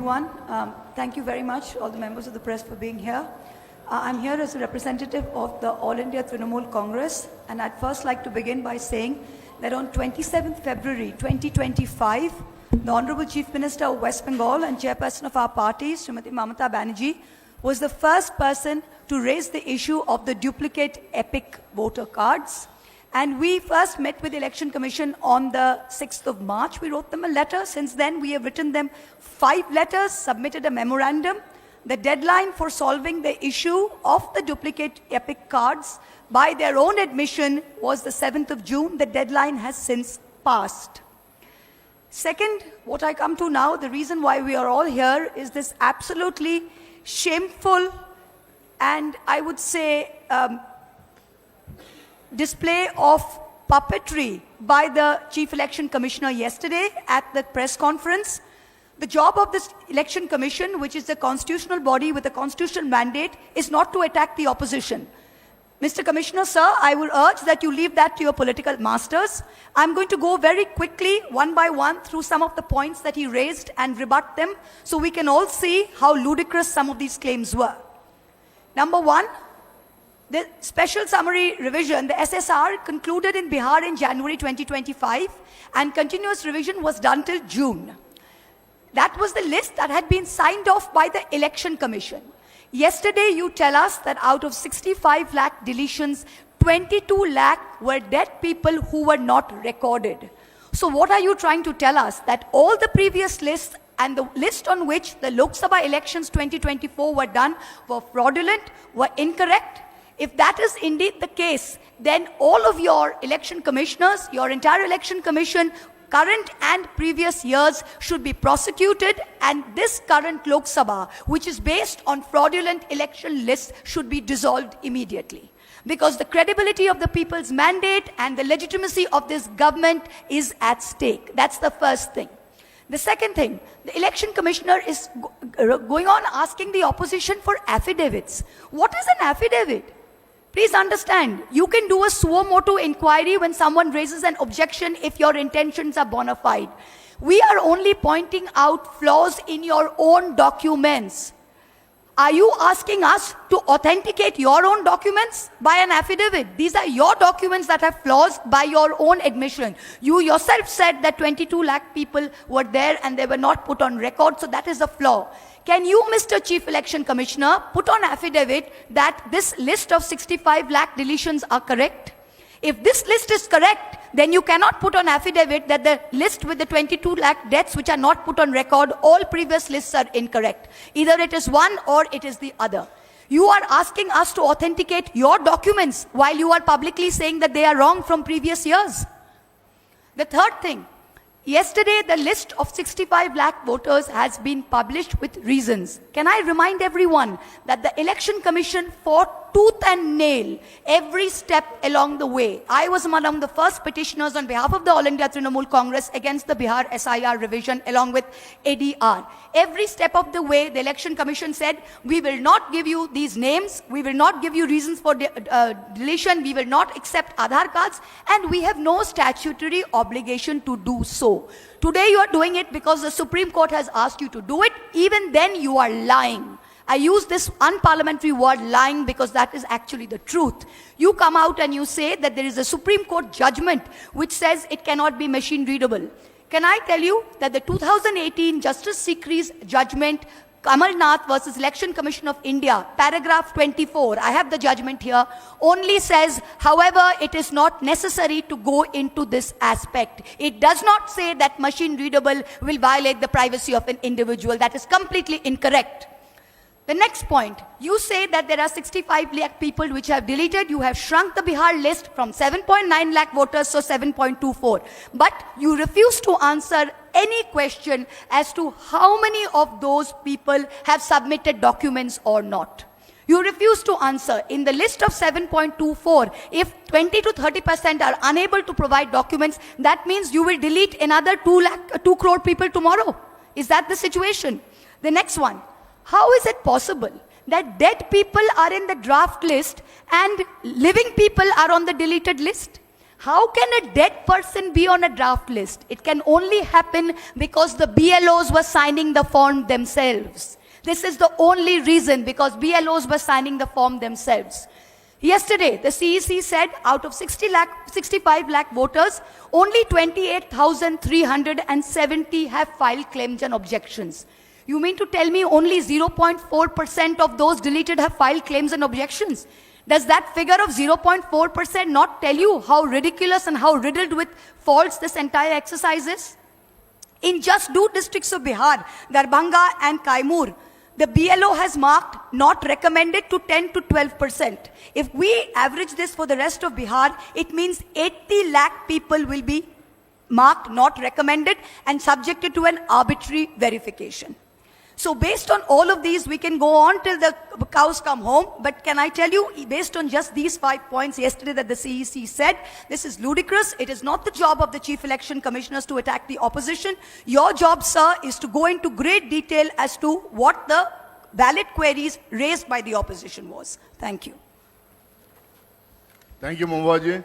everyone. Thank you very much, all the members of the press, for being here. I'm here as a representative of the All India Trinamool Congress, and I'd first like to begin by saying that on 27th February 2025, the Honorable Chief Minister of West Bengal and Chairperson of our party, Srimati Mamata Banerjee, was the first person to raise the issue of the duplicate EPIC voter cards. And we first met with the Election Commission on the 6th of March. We wrote them a letter. Since then, we have written them 5 letters, submitted a memorandum. The deadline for solving the issue of the duplicate EPIC cards, by their own admission, was the 7th of June. The deadline has since passed. Second, what I come to now, the reason why we are all here is this absolutely shameful and I would say display of puppetry by the Chief Election Commissioner yesterday at the press conference. The job of this Election Commission, which is the constitutional body with a constitutional mandate, is not to attack the opposition. Mr. Commissioner, sir, I will urge that you leave that to your political masters. I'm going to go very quickly, one by one, through some of the points that he raised and rebut them so we can all see how ludicrous some of these claims were. Number one, the special summary revision, the SSR, concluded in Bihar in January 2025 and continuous revision was done till June. That was the list that had been signed off by the Election Commission. Yesterday, you tell us that out of 65 lakh deletions, 22 lakh were dead people who were not recorded. So what are you trying to tell us? That all the previous lists and the list on which the Lok Sabha elections 2024 were done were fraudulent, were incorrect? If that is indeed the case, then all of your election commissioners, your entire election commission, current and previous years, should be prosecuted, and this current Lok Sabha, which is based on fraudulent election lists, should be dissolved immediately. Because the credibility of the people's mandate and the legitimacy of this government is at stake. That's the first thing. The second thing, the election commissioner is going on asking the opposition for affidavits. What is an affidavit? Please understand, you can do a suo motu inquiry when someone raises an objection if your intentions are bona fide. We are only pointing out flaws in your own documents. Are you asking us to authenticate your own documents by an affidavit? These are your documents that have flaws by your own admission. You yourself said that 22 lakh people were there and they were not put on record, so that is a flaw. Can you, Mr. Chief Election Commissioner, put on affidavit that this list of 65 lakh deletions are correct? If this list is correct, then you cannot put on affidavit that the list with the 22 lakh deaths which are not put on record, all previous lists are incorrect. Either it is one or it is the other. You are asking us to authenticate your documents while you are publicly saying that they are wrong from previous years. The third thing, yesterday the list of 65 lakh voters has been published with reasons. Can I remind everyone that the Election Commission fought tooth and nail every step along the way. I was among the first petitioners on behalf of the All India Trinamool Congress against the Bihar SIR revision along with ADR. Every step of the way, the Election Commission said, we will not give you these names, we will not give you reasons for deletion, we will not accept Aadhaar cards, and we have no statutory obligation to do so. Today you are doing it because the Supreme Court has asked you to do it. Even then you are lying. I use this unparliamentary word lying because that is actually the truth. You come out and you say that there is a Supreme Court judgment which says it cannot be machine readable. Can I tell you that the 2018 Justice Sikri's judgment, Kamal Nath versus Election Commission of India, paragraph 24, I have the judgment here, only says, however, it is not necessary to go into this aspect. It does not say that machine readable will violate the privacy of an individual. That is completely incorrect. The next point, you say that there are 65 lakh people which have deleted. You have shrunk the Bihar list from 7.9 lakh voters to 7.24. But you refuse to answer any question as to how many of those people have submitted documents or not. You refuse to answer. In the list of 7.24, if 20 to 30% are unable to provide documents, that means you will delete another 2 crore people tomorrow. Is that the situation? The next one. How is it possible that dead people are in the draft list and living people are on the deleted list? How can a dead person be on a draft list? It can only happen because the BLOs were signing the form themselves. This is the only reason, because BLOs were signing the form themselves. Yesterday, the CEC said out of 65 lakh voters, only 28,370 have filed claims and objections. You mean to tell me only 0.4% of those deleted have filed claims and objections? Does that figure of 0.4% not tell you how ridiculous and how riddled with faults this entire exercise is? In just two districts of Bihar, Darbhanga and Kaimur, the BLO has marked not recommended to 10 to 12%. If we average this for the rest of Bihar, it means 80 lakh people will be marked not recommended and subjected to an arbitrary verification. So based on all of these, we can go on till the cows come home. But can I tell you, based on just these 5 points yesterday that the CEC said, this is ludicrous. It is not the job of the Chief Election Commissioners to attack the opposition. Your job, sir, is to go into great detail as to what the valid queries raised by the opposition was. Thank you. Thank you, Mahua ji.